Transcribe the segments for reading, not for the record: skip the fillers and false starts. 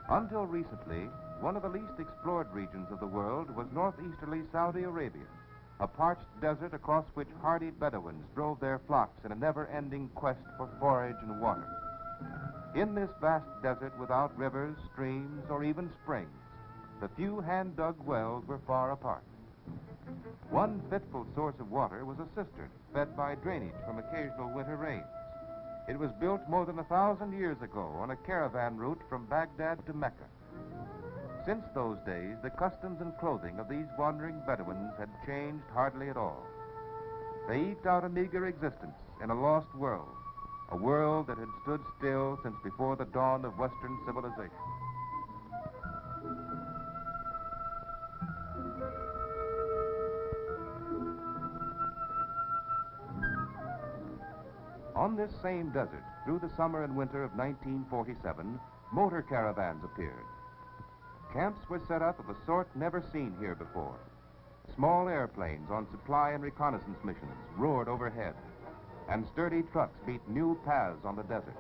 Until recently, one of the least explored regions of the world was northeasterly Saudi Arabia, a parched desert across which hardy Bedouins drove their flocks in a never-ending quest for forage and water. In this vast desert without rivers, streams, or even springs, the few hand-dug wells were far apart. One fitful source of water was a cistern fed by drainage from occasional winter rains. It was built more than 1,000 years ago on a caravan route from Baghdad to Mecca. Since those days, the customs and clothing of these wandering Bedouins had changed hardly at all. They eked out a meager existence in a lost world, a world that had stood still since before the dawn of Western civilization. On this same desert, through the summer and winter of 1947, motor caravans appeared. Camps were set up of a sort never seen here before. Small airplanes on supply and reconnaissance missions roared overhead, and sturdy trucks beat new paths on the desert.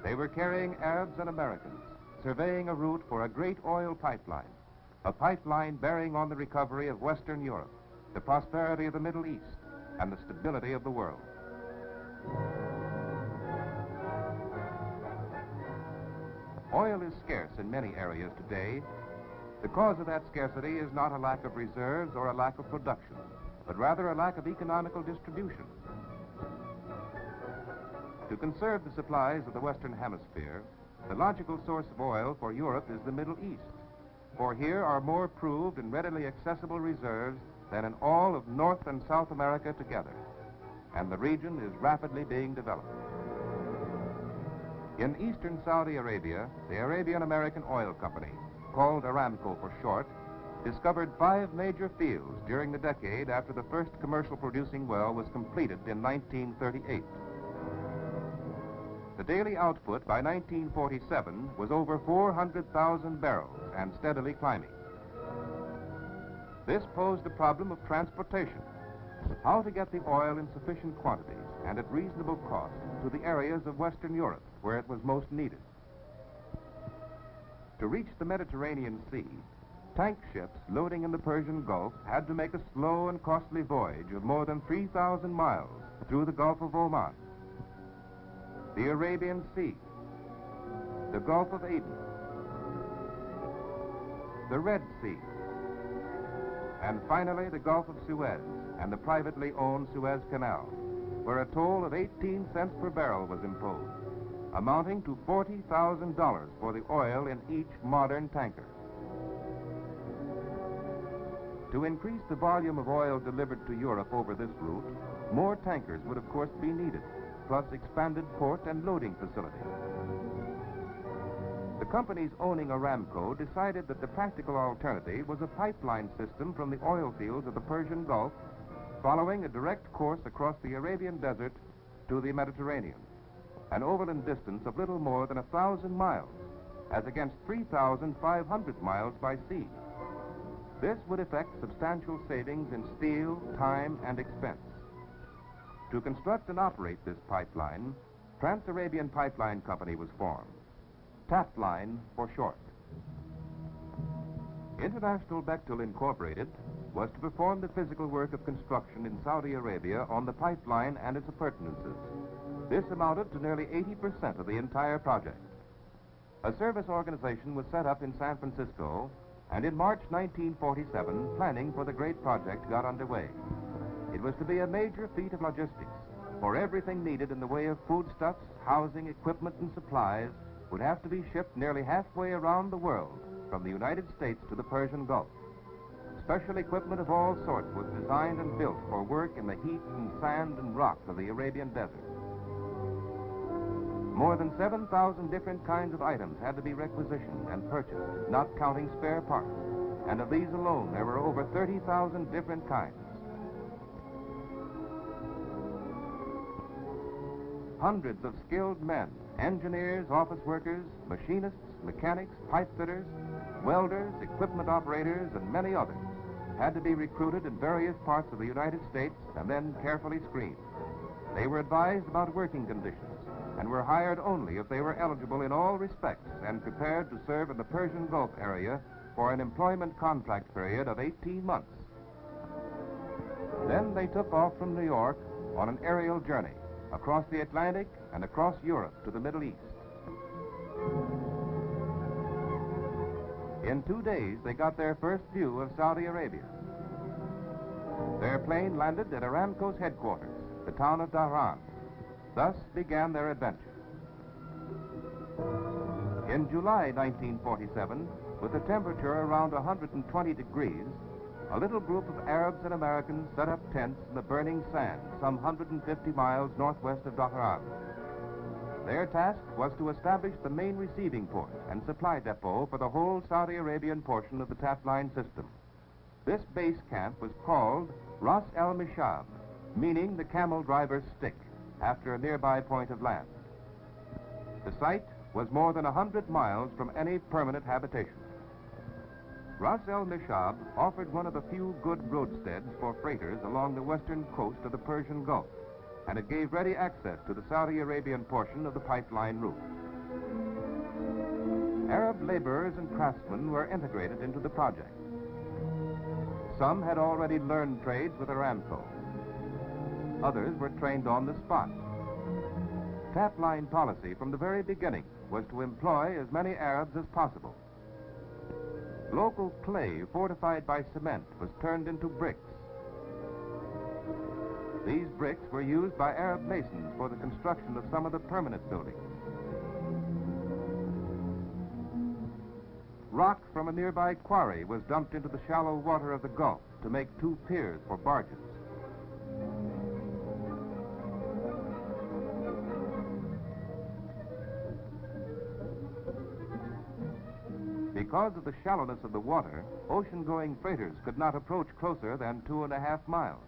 They were carrying Arabs and Americans, surveying a route for a great oil pipeline, a pipeline bearing on the recovery of Western Europe, the prosperity of the Middle East, and the stability of the world. Oil is scarce in many areas today. The cause of that scarcity is not a lack of reserves or a lack of production, but rather a lack of economical distribution. To conserve the supplies of the Western Hemisphere, the logical source of oil for Europe is the Middle East, for here are more proved and readily accessible reserves than in all of North and South America together, and the region is rapidly being developed. In eastern Saudi Arabia, the Arabian-American Oil Company, called Aramco for short, discovered 5 major fields during the decade after the first commercial producing well was completed in 1938. The daily output by 1947 was over 400,000 barrels and steadily climbing. This posed the problem of transportation, how to get the oil in sufficient quantities and at reasonable cost to the areas of Western Europe where it was most needed. To reach the Mediterranean Sea, tank ships loading in the Persian Gulf had to make a slow and costly voyage of more than 3,000 miles through the Gulf of Oman, the Arabian Sea, the Gulf of Aden, the Red Sea, and finally the Gulf of Suez and the privately owned Suez Canal, where a toll of 18 cents per barrel was imposed, amounting to $40,000 for the oil in each modern tanker. To increase the volume of oil delivered to Europe over this route, more tankers would of course be needed, plus expanded port and loading facilities. The companies owning Aramco decided that the practical alternative was a pipeline system from the oil fields of the Persian Gulf, following a direct course across the Arabian desert to the Mediterranean, an overland distance of little more than 1,000 miles, as against 3,500 miles by sea. This would effect substantial savings in steel, time, and expense. To construct and operate this pipeline, Trans-Arabian Pipeline Company was formed, TAPline for short. International Bechtel Incorporated was to perform the physical work of construction in Saudi Arabia on the pipeline and its appurtenances. This amounted to nearly 80% of the entire project. A service organization was set up in San Francisco, and in March 1947, planning for the great project got underway. It was to be a major feat of logistics, for everything needed in the way of foodstuffs, housing, equipment, and supplies would have to be shipped nearly halfway around the world, from the United States to the Persian Gulf. Special equipment of all sorts was designed and built for work in the heat and sand and rock of the Arabian desert. More than 7,000 different kinds of items had to be requisitioned and purchased, not counting spare parts, and of these alone there were over 30,000 different kinds. Hundreds of skilled men, engineers, office workers, machinists, mechanics, pipe fitters, welders, equipment operators, and many others had to be recruited in various parts of the United States and then carefully screened. They were advised about working conditions, and were hired only if they were eligible in all respects and prepared to serve in the Persian Gulf area for an employment contract period of 18 months. Then they took off from New York on an aerial journey across the Atlantic and across Europe to the Middle East. In 2 days, they got their first view of Saudi Arabia. Their plane landed at Aramco's headquarters, the town of Dhahran. Thus began their adventure. In July 1947, with the temperature around 120 degrees, a little group of Arabs and Americans set up tents in the burning sand some 150 miles northwest of Dhahran. Their task was to establish the main receiving port and supply depot for the whole Saudi Arabian portion of the tap line system. This base camp was called Ras El Mishab, meaning the camel driver's stick, after a nearby point of land. The site was more than 100 miles from any permanent habitation. Ras El Mishab offered one of the few good roadsteads for freighters along the western coast of the Persian Gulf, and it gave ready access to the Saudi Arabian portion of the pipeline route. Arab laborers and craftsmen were integrated into the project. Some had already learned trades with Aramco. Others were trained on the spot. Tap line policy from the very beginning was to employ as many Arabs as possible. Local clay fortified by cement was turned into bricks. These bricks were used by Arab masons for the construction of some of the permanent buildings. Rock from a nearby quarry was dumped into the shallow water of the Gulf to make 2 piers for barges. Because of the shallowness of the water, ocean-going freighters could not approach closer than 2.5 miles.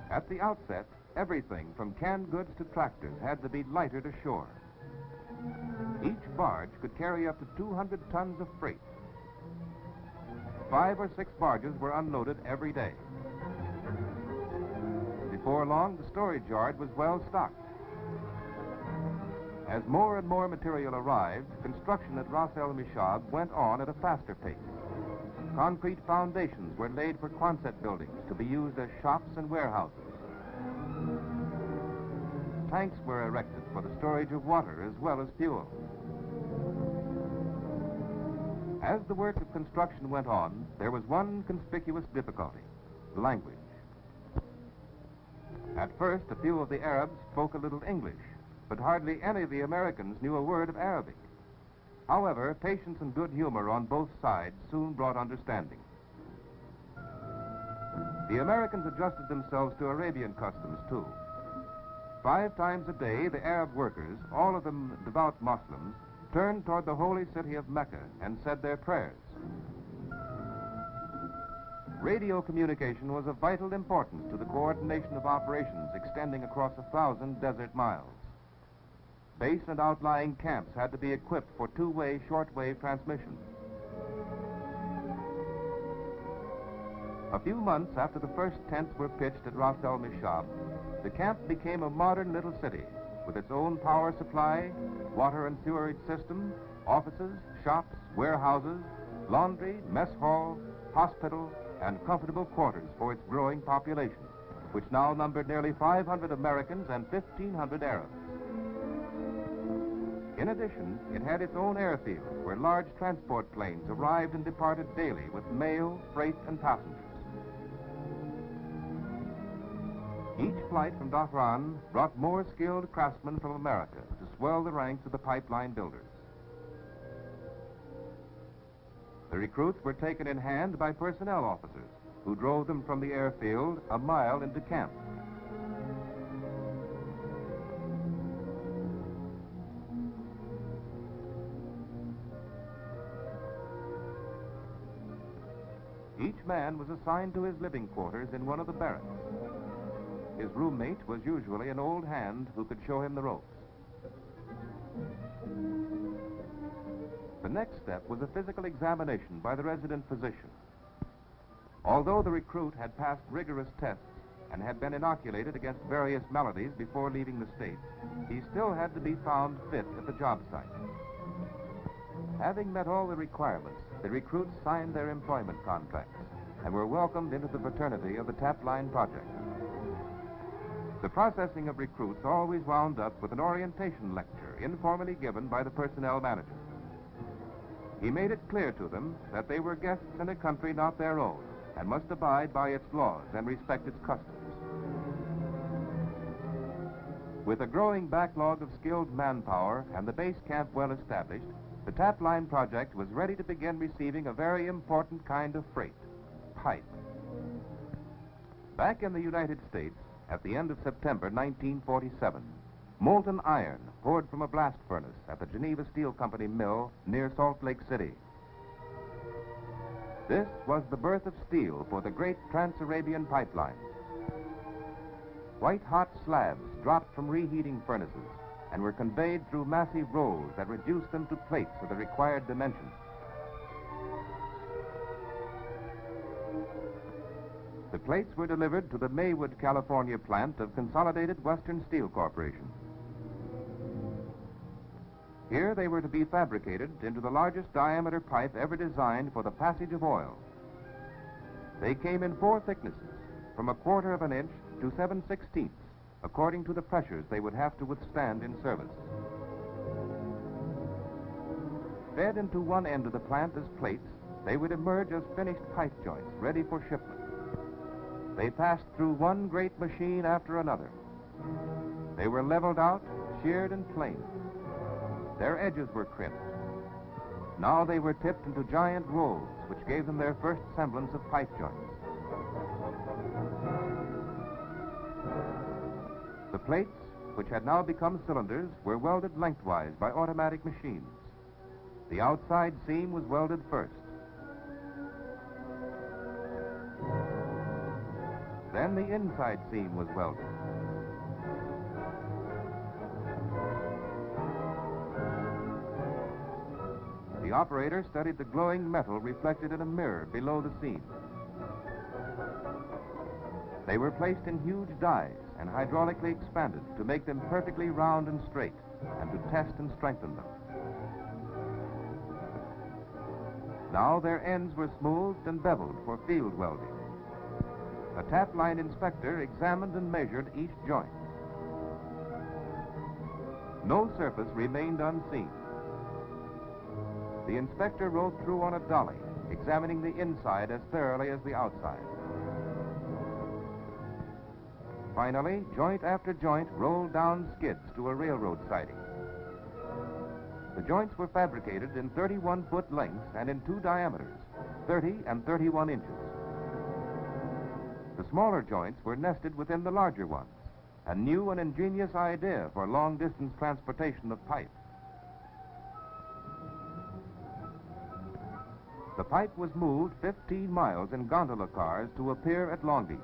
At the outset, everything from canned goods to tractors had to be lighter to shore. Each barge could carry up to 200 tons of freight. 5 or 6 barges were unloaded every day. Before long, the storage yard was well stocked. As more and more material arrived, construction at Ras El Mishab went on at a faster pace. Concrete foundations were laid for Quonset buildings to be used as shops and warehouses. Tanks were erected for the storage of water as well as fuel. As the work of construction went on, there was one conspicuous difficulty: language. At first, a few of the Arabs spoke a little English, but hardly any of the Americans knew a word of Arabic. However, patience and good humor on both sides soon brought understanding. The Americans adjusted themselves to Arabian customs, too. 5 times a day, the Arab workers, all of them devout Muslims, turned toward the holy city of Mecca and said their prayers. Radio communication was of vital importance to the coordination of operations extending across 1,000 desert miles. Base and outlying camps had to be equipped for 2-way shortwave transmission. A few months after the first tents were pitched at Ras El Mishab, the camp became a modern little city with its own power supply, water and sewerage system, offices, shops, warehouses, laundry, mess hall, hospital, and comfortable quarters for its growing population, which now numbered nearly 500 Americans and 1,500 Arabs. In addition, it had its own airfield where large transport planes arrived and departed daily with mail, freight, and passengers. Each flight from Dhahran brought more skilled craftsmen from America to swell the ranks of the pipeline builders. The recruits were taken in hand by personnel officers who drove them from the airfield a mile into camp. Each man was assigned to his living quarters in one of the barracks. His roommate was usually an old hand who could show him the ropes. The next step was a physical examination by the resident physician. Although the recruit had passed rigorous tests, and had been inoculated against various maladies before leaving the States, he still had to be found fit at the job site. Having met all the requirements, the recruits signed their employment contracts and were welcomed into the fraternity of the tap line project. The processing of recruits always wound up with an orientation lecture informally given by the personnel manager. He made it clear to them that they were guests in a country not their own and must abide by its laws and respect its customs. With a growing backlog of skilled manpower and the base camp well established, the tap line project was ready to begin receiving a very important kind of freight, pipe. Back in the United States, at the end of September 1947, molten iron poured from a blast furnace at the Geneva Steel Company mill near Salt Lake City. This was the birth of steel for the great Trans-Arabian pipeline. White-hot slabs dropped from reheating furnaces and were conveyed through massive rolls that reduced them to plates of the required dimensions. The plates were delivered to the Maywood, California plant of Consolidated Western Steel Corporation. Here they were to be fabricated into the largest diameter pipe ever designed for the passage of oil. They came in 4 thicknesses, from 1/4 of an inch to 7/16, according to the pressures they would have to withstand in service. Fed into one end of the plant as plates, they would emerge as finished pipe joints ready for shipment. They passed through one great machine after another. They were leveled out, sheared, and planed. Their edges were crimped. Now they were tipped into giant rolls, which gave them their first semblance of pipe joints. The plates, which had now become cylinders, were welded lengthwise by automatic machines. The outside seam was welded first. Then the inside seam was welded. The operator studied the glowing metal reflected in a mirror below the seam. They were placed in huge dies and hydraulically expanded to make them perfectly round and straight, and to test and strengthen them. Now their ends were smoothed and beveled for field welding. A tap line inspector examined and measured each joint. No surface remained unseen. The inspector rode through on a dolly, examining the inside as thoroughly as the outside. Finally, joint after joint rolled down skids to a railroad siding. The joints were fabricated in 31-foot lengths and in 2 diameters, 30 and 31 inches. The smaller joints were nested within the larger ones, a new and ingenious idea for long-distance transportation of pipe. The pipe was moved 15 miles in gondola cars to a pier at Long Beach.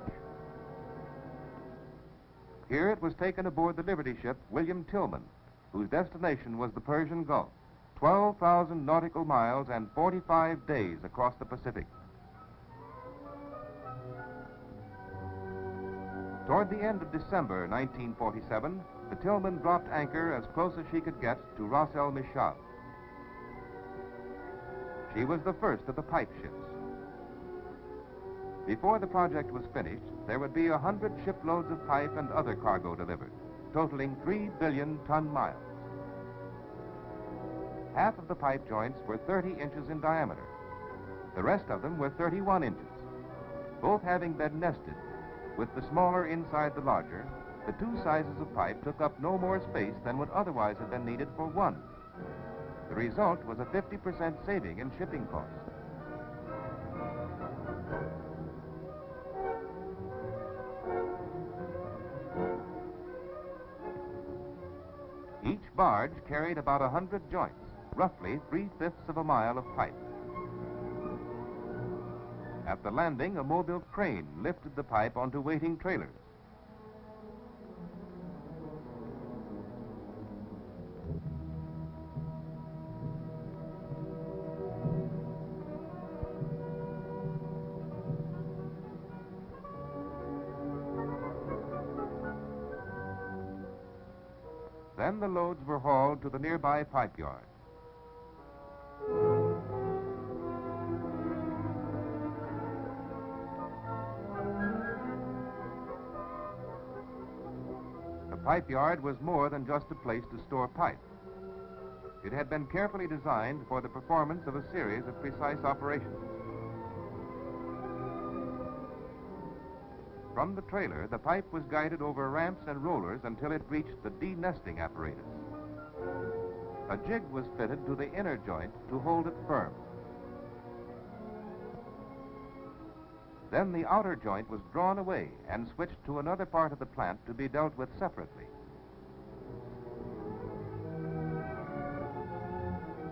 Here it was taken aboard the Liberty ship William Tillman, whose destination was the Persian Gulf, 12,000 nautical miles and 45 days across the Pacific. Toward the end of December 1947, the Tillman dropped anchor as close as she could get to Ras El Mishab. She was the first of the pipe ships. Before the project was finished, there would be 100 shiploads of pipe and other cargo delivered, totaling 3 billion ton-miles. Half of the pipe joints were 30 inches in diameter. The rest of them were 31 inches. Both having been nested, with the smaller inside the larger, the 2 sizes of pipe took up no more space than would otherwise have been needed for one. The result was a 50% saving in shipping costs. Each barge carried about 100 joints, roughly 3/5 of a mile of pipe. At the landing, a mobile crane lifted the pipe onto waiting trailers. Then the loads were hauled to the nearby pipe yard. The pipe yard was more than just a place to store pipe. It had been carefully designed for the performance of a series of precise operations. From the trailer, the pipe was guided over ramps and rollers until it reached the de-nesting apparatus. A jig was fitted to the inner joint to hold it firm. Then the outer joint was drawn away and switched to another part of the plant to be dealt with separately.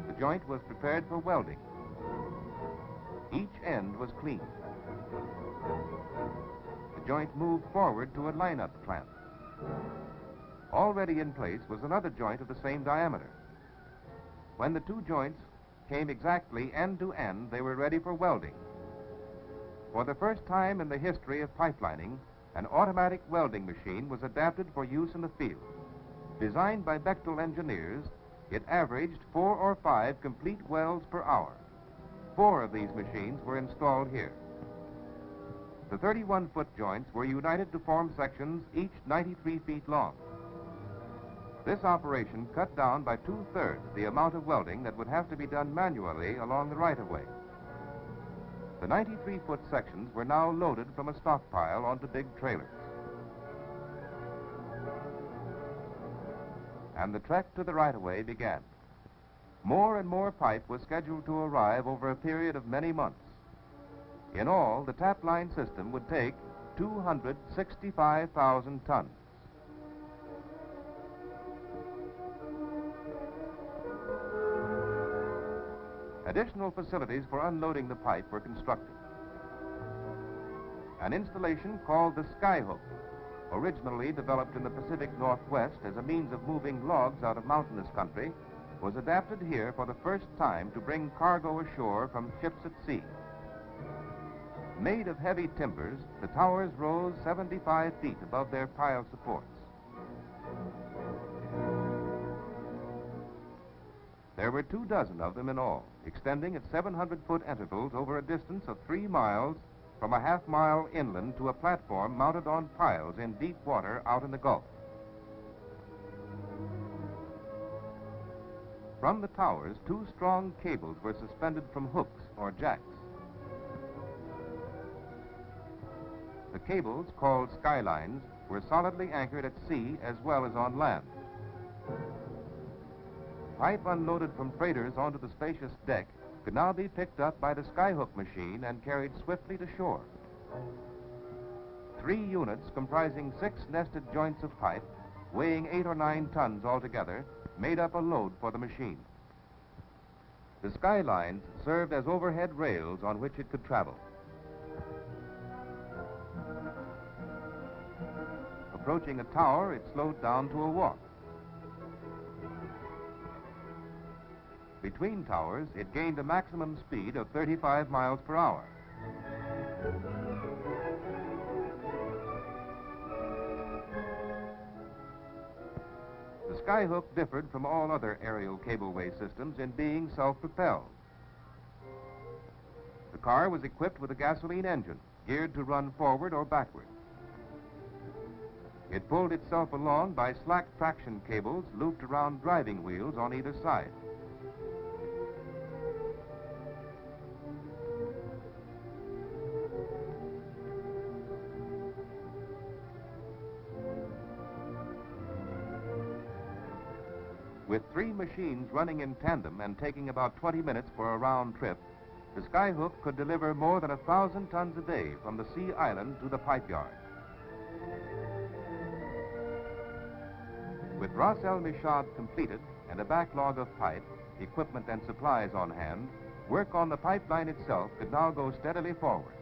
The joint was prepared for welding. Each end was cleaned. The joint moved forward to a line-up clamp. Already in place was another joint of the same diameter. When the two joints came exactly end to end, they were ready for welding. For the first time in the history of pipelining, an automatic welding machine was adapted for use in the field. Designed by Bechtel engineers, it averaged 4 or 5 complete welds per hour. 4 of these machines were installed here. The 31-foot joints were united to form sections each 93 feet long. This operation cut down by 2/3 the amount of welding that would have to be done manually along the right-of-way. The 93-foot sections were now loaded from a stockpile onto big trailers. And the trek to the right-of-way began. More and more pipe was scheduled to arrive over a period of many months. In all, the tap line system would take 265,000 tons. Additional facilities for unloading the pipe were constructed. An installation called the Skyhook, originally developed in the Pacific Northwest as a means of moving logs out of mountainous country, was adapted here for the first time to bring cargo ashore from ships at sea. Made of heavy timbers, the towers rose 75 feet above their pile supports. There were 24 of them in all, extending at 700-foot intervals over a distance of 3 miles from a half-mile inland to a platform mounted on piles in deep water out in the Gulf. From the towers, 2 strong cables were suspended from hooks or jacks. The cables, called skylines, were solidly anchored at sea as well as on land. Pipe unloaded from freighters onto the spacious deck could now be picked up by the Skyhook machine and carried swiftly to shore. 3 units comprising 6 nested joints of pipe, weighing 8 or 9 tons altogether, made up a load for the machine. The skylines served as overhead rails on which it could travel. Approaching a tower, it slowed down to a walk. Between towers, it gained a maximum speed of 35 miles per hour. The Skyhook differed from all other aerial cableway systems in being self-propelled. The car was equipped with a gasoline engine, geared to run forward or backward. It pulled itself along by slack traction cables looped around driving wheels on either side. With 3 machines running in tandem and taking about 20 minutes for a round trip, the Skyhook could deliver more than 1,000 tons a day from the sea island to the pipe yard. With Ras El Mishad completed and a backlog of pipe, equipment and supplies on hand, work on the pipeline itself could now go steadily forward.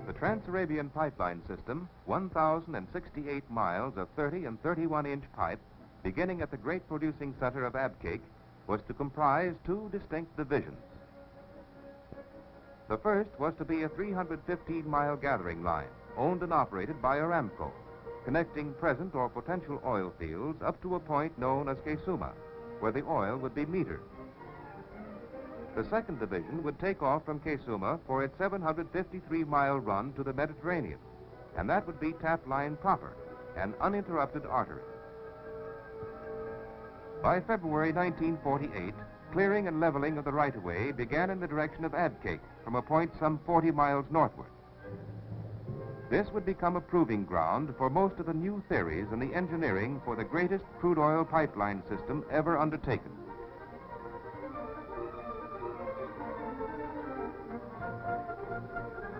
The Trans-Arabian pipeline system, 1,068 miles of 30 and 31-inch pipe, beginning at the great producing center of Abqaiq, was to comprise 2 distinct divisions. The first was to be a 315-mile gathering line, owned and operated by Aramco. connecting present or potential oil fields up to a point known as Kesuma, where the oil would be metered. The second division would take off from Kesuma for its 753-mile run to the Mediterranean, and that would be tap line proper, an uninterrupted artery. By February 1948, clearing and leveling of the right-of-way began in the direction of Abcake from a point some 40 miles northward. This would become a proving ground for most of the new theories in the engineering for the greatest crude oil pipeline system ever undertaken.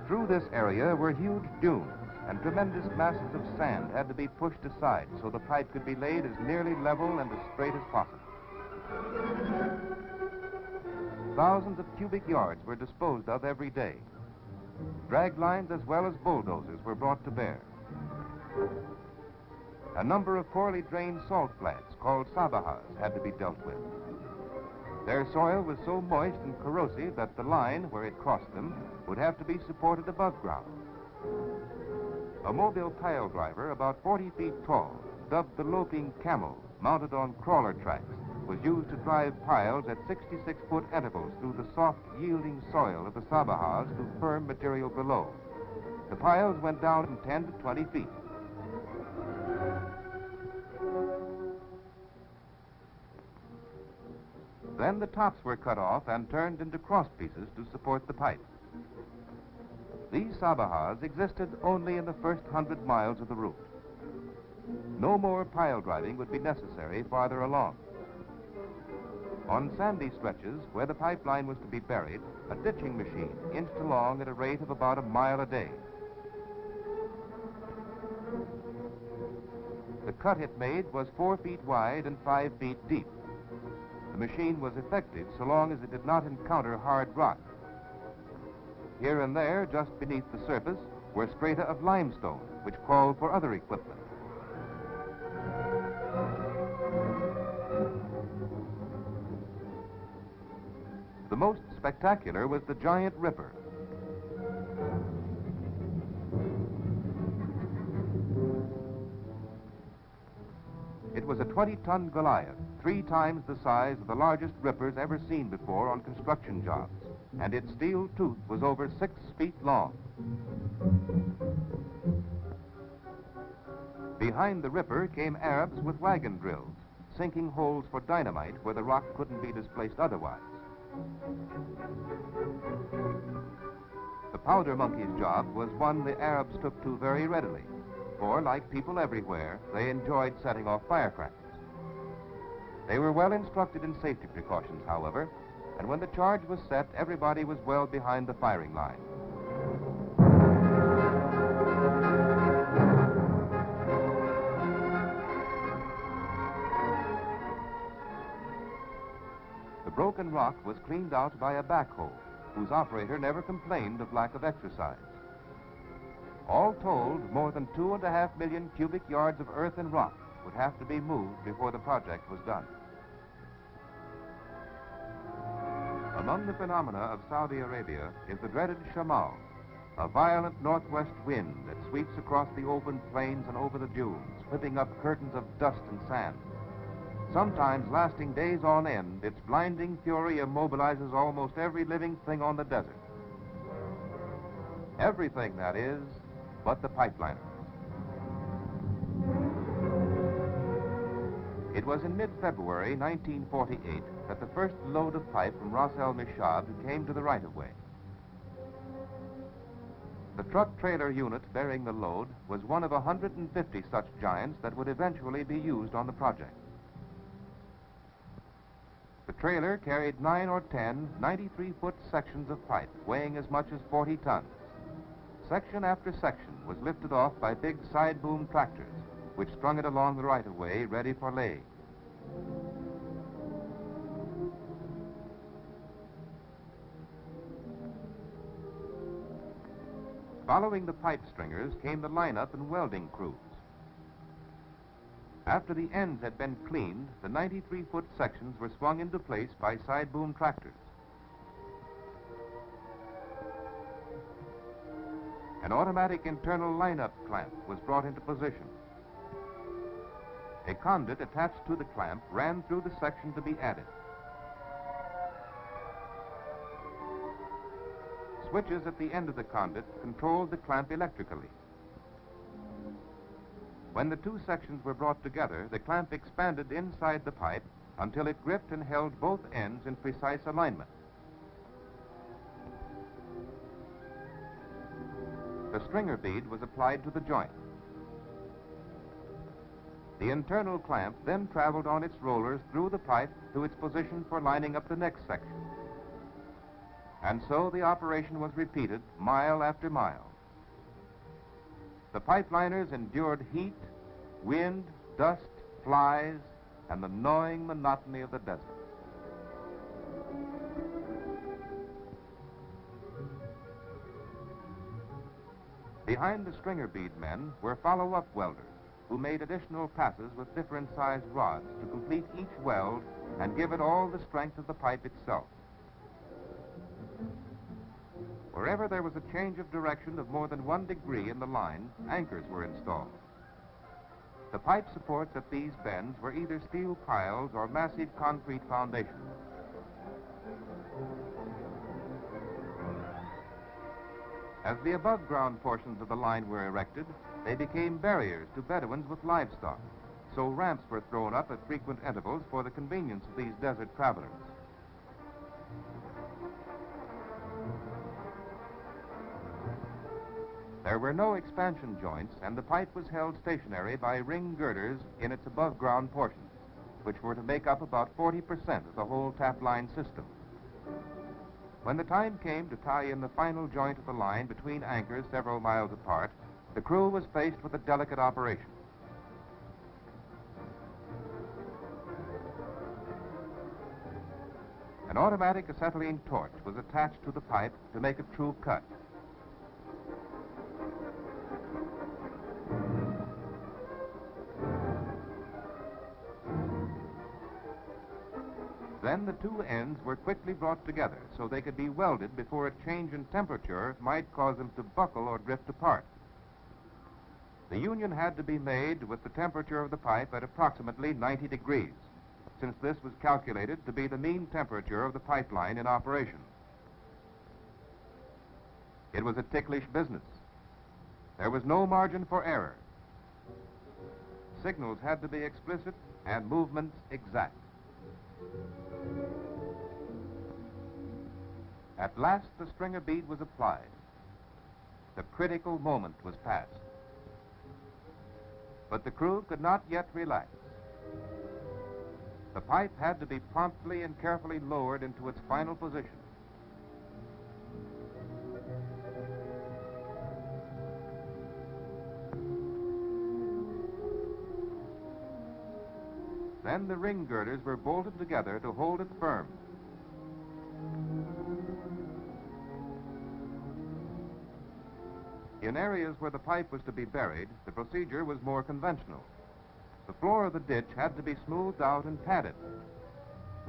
Through this area were huge dunes, and tremendous masses of sand had to be pushed aside so the pipe could be laid as nearly level and as straight as possible. Thousands of cubic yards were disposed of every day. Drag lines as well as bulldozers were brought to bear. A number of poorly drained salt flats called sabahas had to be dealt with. Their soil was so moist and corrosive that the line, where it crossed them, would have to be supported above ground. A mobile pile driver about 40 feet tall, dubbed the loping camel, mounted on crawler tracks, was used to drive piles at 66-foot intervals through the soft, yielding soil of the sabahas to firm material below. The piles went down from 10 to 20 feet. Then the tops were cut off and turned into cross pieces to support the pipe. These sabahas existed only in the first 100 miles of the route. No more pile driving would be necessary farther along. On sandy stretches where the pipeline was to be buried, a ditching machine inched along at a rate of about a mile a day. The cut it made was 4 feet wide and 5 feet deep. The machine was effective so long as it did not encounter hard rock. Here and there, just beneath the surface, were strata of limestone, which called for other equipment. The most spectacular was the giant ripper. It was a 20-ton Goliath, 3 times the size of the largest rippers ever seen before on construction jobs, and its steel tooth was over 6 feet long. Behind the ripper came Arabs with wagon drills, sinking holes for dynamite where the rock couldn't be displaced otherwise. The powder monkey's job was one the Arabs took to very readily, for like people everywhere, they enjoyed setting off firecrackers. They were well instructed in safety precautions, however, and when the charge was set, everybody was well behind the firing line. The broken rock was cleaned out by a backhoe, whose operator never complained of lack of exercise. All told, more than 2.5 million cubic yards of earth and rock would have to be moved before the project was done. Among the phenomena of Saudi Arabia is the dreaded shamal, a violent northwest wind that sweeps across the open plains and over the dunes, whipping up curtains of dust and sand. Sometimes lasting days on end, its blinding fury immobilizes almost every living thing on the desert. Everything, that is, but the pipeliners. It was in mid-February 1948 that the first load of pipe from Ras El Mishab came to the right-of-way. The truck-trailer unit bearing the load was one of 150 such giants that would eventually be used on the project. The trailer carried 9 or 10 93-foot sections of pipe weighing as much as 40 tons. Section after section was lifted off by big side-boom tractors, which strung it along the right-of-way ready for laying. Following the pipe stringers came the lineup and welding crews. After the ends had been cleaned, the 93-foot sections were swung into place by side-boom tractors. An automatic internal lineup clamp was brought into position, A conduit attached to the clamp ran through the section to be added. Switches at the end of the conduit controlled the clamp electrically. When the two sections were brought together, the clamp expanded inside the pipe until it gripped and held both ends in precise alignment. The stringer bead was applied to the joint. The internal clamp then traveled on its rollers through the pipe to its position for lining up the next section. And so the operation was repeated mile after mile. The pipeliners endured heat, wind, dust, flies, and the gnawing monotony of the desert. Behind the stringer bead men were follow-up welders who made additional passes with different sized rods to complete each weld and give it all the strength of the pipe itself. Wherever there was a change of direction of more than 1 degree in the line, anchors were installed. The pipe supports at these bends were either steel piles or massive concrete foundations. As the above-ground portions of the line were erected, they became barriers to Bedouins with livestock, so ramps were thrown up at frequent intervals for the convenience of these desert travelers. There were no expansion joints, and the pipe was held stationary by ring girders in its above-ground portions, which were to make up about 40% of the whole tap line system. When the time came to tie in the final joint of the line between anchors several miles apart, the crew was faced with a delicate operation. An automatic acetylene torch was attached to the pipe to make a true cut. Then the two ends were quickly brought together so they could be welded before a change in temperature might cause them to buckle or drift apart. The union had to be made with the temperature of the pipe at approximately 90 degrees, since this was calculated to be the mean temperature of the pipeline in operation. It was a ticklish business. There was no margin for error. Signals had to be explicit and movements exact. At last, the stringer bead was applied. The critical moment was passed. But the crew could not yet relax. The pipe had to be promptly and carefully lowered into its final position. Then the ring girders were bolted together to hold it firm. In areas where the pipe was to be buried, the procedure was more conventional. The floor of the ditch had to be smoothed out and padded.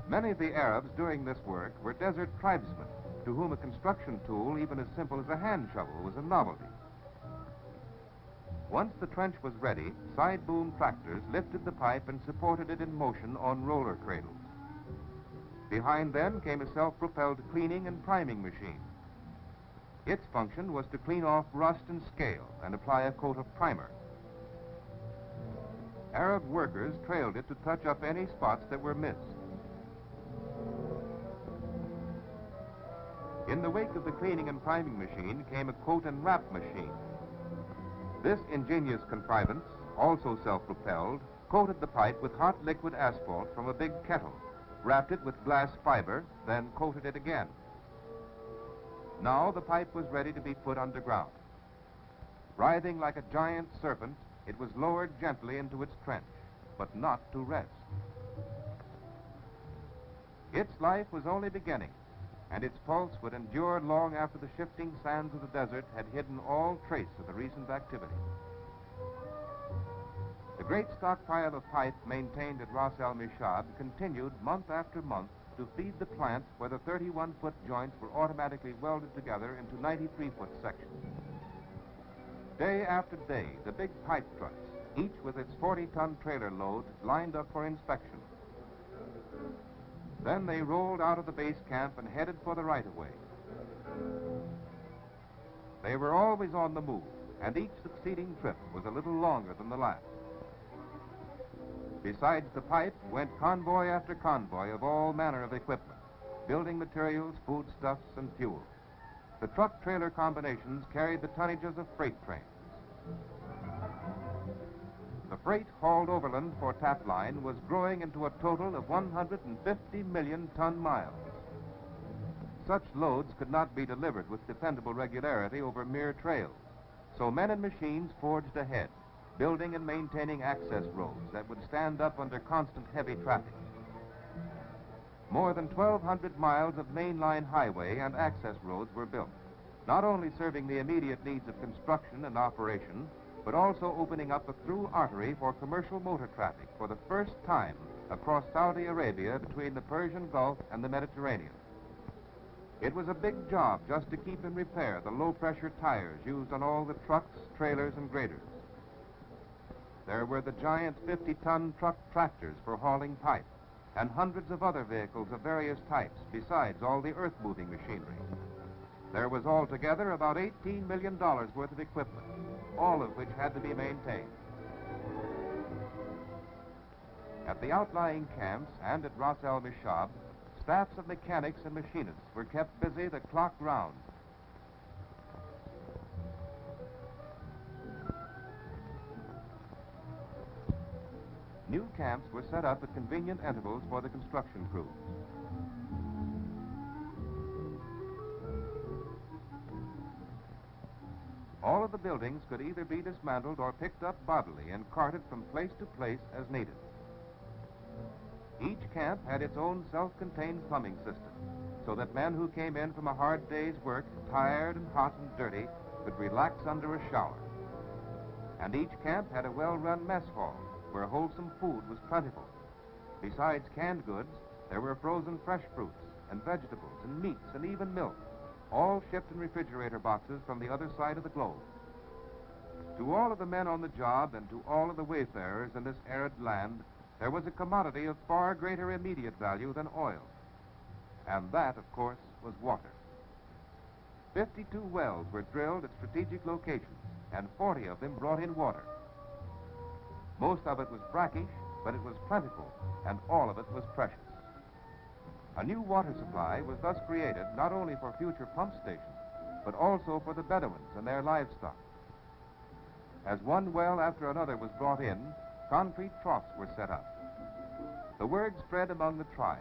Many of the Arabs doing this work were desert tribesmen, to whom a construction tool, even as simple as a hand shovel, was a novelty. Once the trench was ready, side boom tractors lifted the pipe and supported it in motion on roller cradles. Behind them came a self-propelled cleaning and priming machine. Its function was to clean off rust and scale and apply a coat of primer. Arab workers trailed it to touch up any spots that were missed. In the wake of the cleaning and priming machine came a coat and wrap machine. This ingenious contrivance, also self-propelled, coated the pipe with hot liquid asphalt from a big kettle, wrapped it with glass fiber, then coated it again. Now the pipe was ready to be put underground. Writhing like a giant serpent, it was lowered gently into its trench, but not to rest. Its life was only beginning, and its pulse would endure long after the shifting sands of the desert had hidden all trace of the recent activity. The great stockpile of pipe maintained at Ras El Mishab continued month after month to feed the plant where the 31-foot joints were automatically welded together into 93-foot sections. Day after day, the big pipe trucks, each with its 40-ton trailer load lined up for inspection. Then they rolled out of the base camp and headed for the right-of-way. They were always on the move, and each succeeding trip was a little longer than the last. Besides the pipe went convoy after convoy of all manner of equipment, building materials, foodstuffs, and fuel. The truck-trailer combinations carried the tonnages of freight trains. The freight hauled overland for tap line was growing into a total of 150 million ton miles. Such loads could not be delivered with dependable regularity over mere trails, so men and machines forged ahead, building and maintaining access roads that would stand up under constant heavy traffic. More than 1,200 miles of mainline highway and access roads were built, not only serving the immediate needs of construction and operation, but also opening up a through artery for commercial motor traffic for the first time across Saudi Arabia between the Persian Gulf and the Mediterranean. It was a big job just to keep in repair the low-pressure tires used on all the trucks, trailers, and graders. There were the giant 50-ton truck tractors for hauling pipe, and hundreds of other vehicles of various types, besides all the earth-moving machinery. There was altogether about $18 million worth of equipment, all of which had to be maintained. At the outlying camps and at Ras El Mishab, staffs of mechanics and machinists were kept busy the clock round. New camps were set up at convenient intervals for the construction crews. All of the buildings could either be dismantled or picked up bodily and carted from place to place as needed. Each camp had its own self-contained plumbing system, so that men who came in from a hard day's work, tired and hot and dirty, could relax under a shower. And each camp had a well-run mess hall, where wholesome food was plentiful. Besides canned goods, there were frozen fresh fruits and vegetables and meats and even milk, all shipped in refrigerator boxes from the other side of the globe. To all of the men on the job and to all of the wayfarers in this arid land, there was a commodity of far greater immediate value than oil. And that, of course, was water. 52 wells were drilled at strategic locations, and 40 of them brought in water. Most of it was brackish, but it was plentiful, and all of it was precious. A new water supply was thus created not only for future pump stations, but also for the Bedouins and their livestock. As one well after another was brought in, concrete troughs were set up. The word spread among the tribes.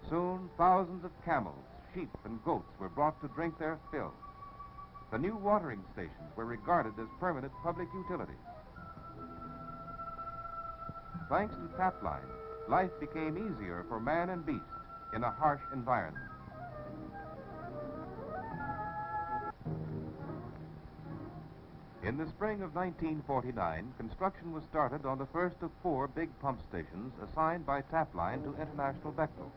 Soon, thousands of camels, sheep, and goats were brought to drink their fill. The new watering stations were regarded as permanent public utilities. Thanks to tap lines, life became easier for man and beast in a harsh environment. In the spring of 1949, construction was started on the first of 4 big pump stations assigned by tap line to International Bechtel.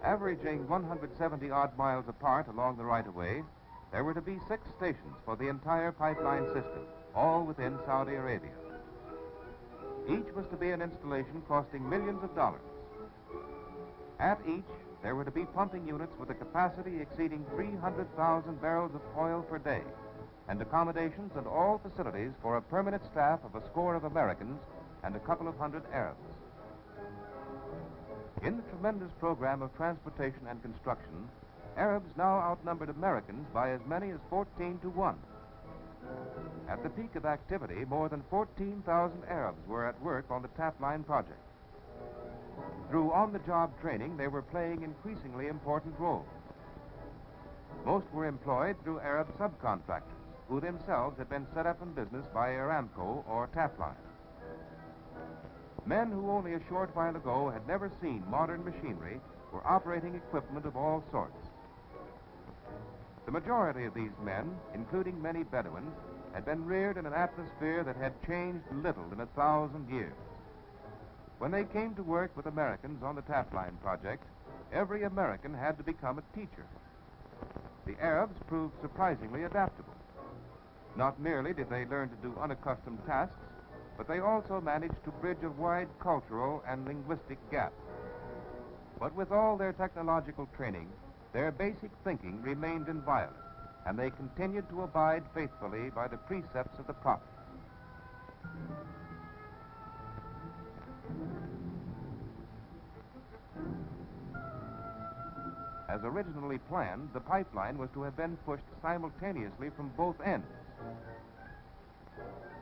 Averaging 170-odd miles apart along the right-of-way, there were to be 6 stations for the entire pipeline system, all within Saudi Arabia. Each was to be an installation costing millions of dollars. At each, there were to be pumping units with a capacity exceeding 300,000 barrels of oil per day, and accommodations and all facilities for a permanent staff of a score of Americans and a couple of hundred Arabs. In the tremendous program of transportation and construction, Arabs now outnumbered Americans by as many as 14 to 1. At the peak of activity, more than 14,000 Arabs were at work on the tap line project. Through on-the-job training, they were playing increasingly important roles. Most were employed through Arab subcontractors, who themselves had been set up in business by Aramco or tap line. Men who only a short while ago had never seen modern machinery were operating equipment of all sorts. The majority of these men, including many Bedouins, had been reared in an atmosphere that had changed little in 1,000 years. When they came to work with Americans on the tap line project, every American had to become a teacher. The Arabs proved surprisingly adaptable. Not merely did they learn to do unaccustomed tasks, but they also managed to bridge a wide cultural and linguistic gap. But with all their technological training, their basic thinking remained inviolate, and they continued to abide faithfully by the precepts of the prophet. As originally planned, the pipeline was to have been pushed simultaneously from both ends.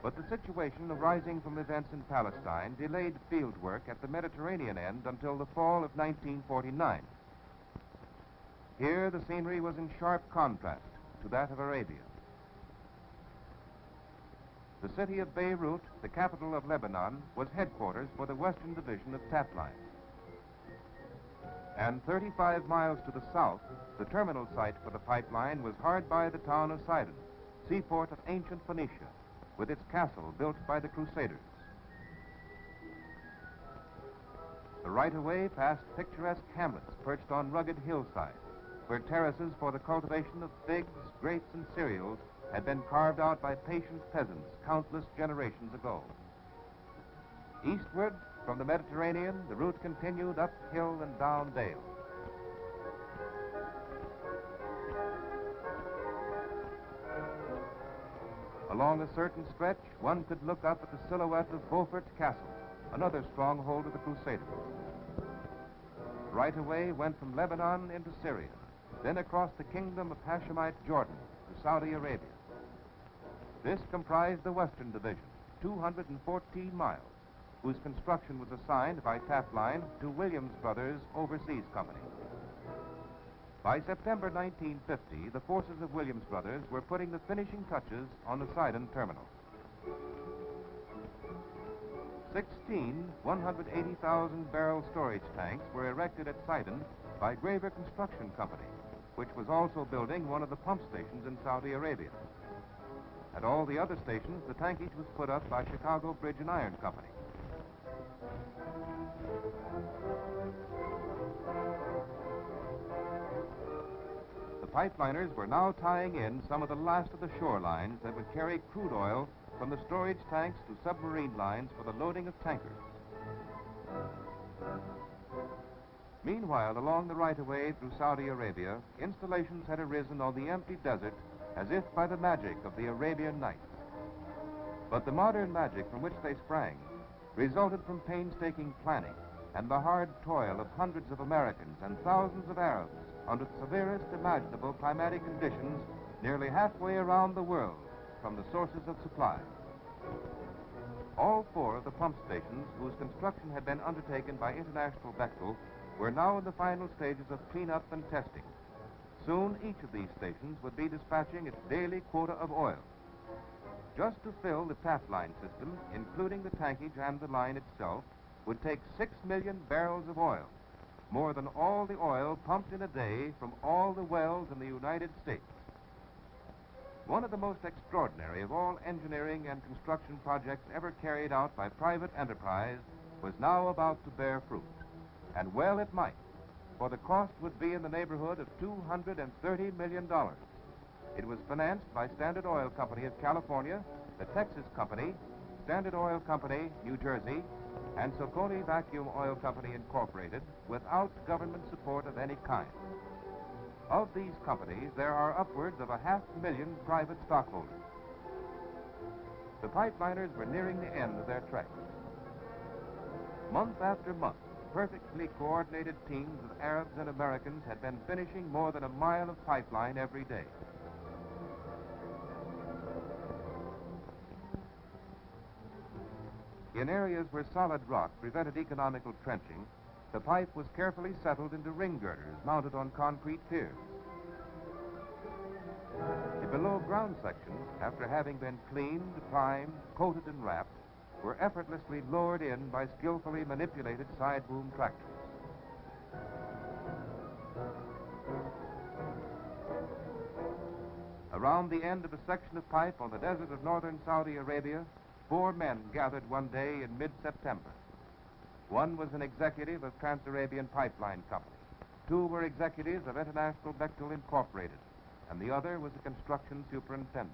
But the situation arising from events in Palestine delayed field work at the Mediterranean end until the fall of 1949. Here, the scenery was in sharp contrast to that of Arabia. The city of Beirut, the capital of Lebanon, was headquarters for the Western Division of Tap Line. And 35 miles to the south, the terminal site for the pipeline was hard by the town of Sidon, seaport of ancient Phoenicia, with its castle built by the Crusaders. The right-of-way passed picturesque hamlets perched on rugged hillsides, where terraces for the cultivation of figs, grapes, and cereals had been carved out by patient peasants countless generations ago. Eastward, from the Mediterranean, the route continued up hill and down dale. Along a certain stretch, one could look up at the silhouette of Beaufort Castle, another stronghold of the Crusaders. Right away went from Lebanon into Syria, then across the kingdom of Hashemite Jordan to Saudi Arabia. This comprised the Western Division, 214 miles, whose construction was assigned by Tap Line to Williams Brothers Overseas Company. By September 1950, the forces of Williams Brothers were putting the finishing touches on the Sidon terminal. 16 180,000-barrel storage tanks were erected at Sidon by Graver Construction Company, which was also building one of the pump stations in Saudi Arabia. At all the other stations, the tankage was put up by Chicago Bridge and Iron Company. The pipeliners were now tying in some of the last of the shore lines that would carry crude oil from the storage tanks to submarine lines for the loading of tankers. Meanwhile, along the right-of-way through Saudi Arabia, installations had arisen on the empty desert as if by the magic of the Arabian Nights. But the modern magic from which they sprang resulted from painstaking planning and the hard toil of hundreds of Americans and thousands of Arabs under the severest imaginable climatic conditions nearly halfway around the world from the sources of supply. All four of the pump stations whose construction had been undertaken by International Bechtel were now in the final stages of cleanup and testing. Soon each of these stations would be dispatching its daily quota of oil. Just to fill the tap line system, including the tankage and the line itself, would take 6 million barrels of oil, more than all the oil pumped in a day from all the wells in the United States. One of the most extraordinary of all engineering and construction projects ever carried out by private enterprise was now about to bear fruit. And well it might, for the cost would be in the neighborhood of $230 million. It was financed by Standard Oil Company of California, the Texas Company, Standard Oil Company, New Jersey, and Soconi Vacuum Oil Company Incorporated, without government support of any kind. Of these companies, there are upwards of 500,000 private stockholders. The pipeliners were nearing the end of their trek. Month after month, perfectly coordinated teams of Arabs and Americans had been finishing more than a mile of pipeline every day. In areas where solid rock prevented economical trenching, the pipe was carefully settled into ring girders mounted on concrete piers. The below-ground sections, after having been cleaned, primed, coated, and wrapped, were effortlessly lowered in by skillfully manipulated side-boom tractors. Around the end of a section of pipe on the desert of northern Saudi Arabia, 4 men gathered one day in mid-September. One was an executive of Trans-Arabian Pipeline Company. 2 were executives of International Bechtel Incorporated, and the other was a construction superintendent.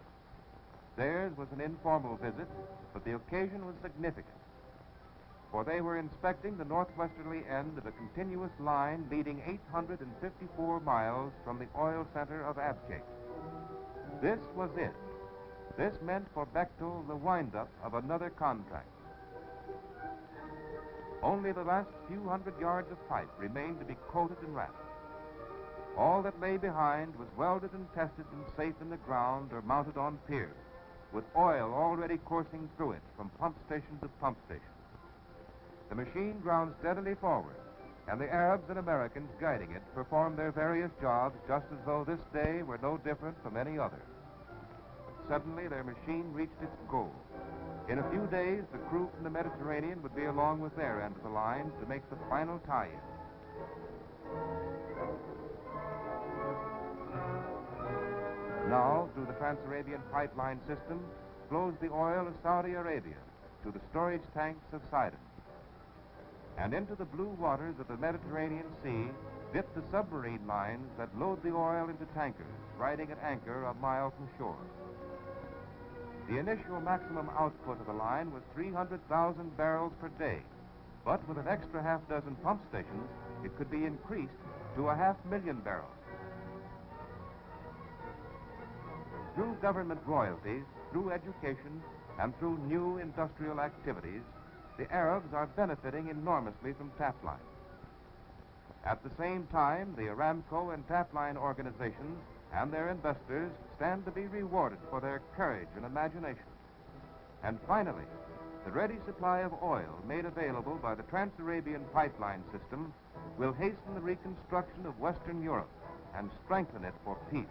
Theirs was an informal visit, but the occasion was significant, for they were inspecting the northwesterly end of a continuous line leading 854 miles from the oil center of Abqaiq. This was it. This meant for Bechtel the wind-up of another contract. Only the last few hundred yards of pipe remained to be coated and wrapped. All that lay behind was welded and tested and safe in the ground or mounted on piers, with oil already coursing through it from pump station to pump station. The machine ground steadily forward, and the Arabs and Americans guiding it performed their various jobs just as though this day were no different from any other. But suddenly their machine reached its goal. In a few days, the crew from the Mediterranean would be along with their end of the line to make the final tie-in. Now, through the Trans-Arabian pipeline system, flows the oil of Saudi Arabia to the storage tanks of Sidon. And into the blue waters of the Mediterranean Sea dip the submarine lines that load the oil into tankers, riding at anchor a mile from shore. The initial maximum output of the line was 300,000 barrels per day, but with an extra half dozen pump stations, it could be increased to 500,000 barrels. Through government royalties, through education, and through new industrial activities, the Arabs are benefiting enormously from Tapline. At the same time, the Aramco and Tapline organizations and their investors stand to be rewarded for their courage and imagination. And finally, the ready supply of oil made available by the Trans-Arabian pipeline system will hasten the reconstruction of Western Europe and strengthen it for peace.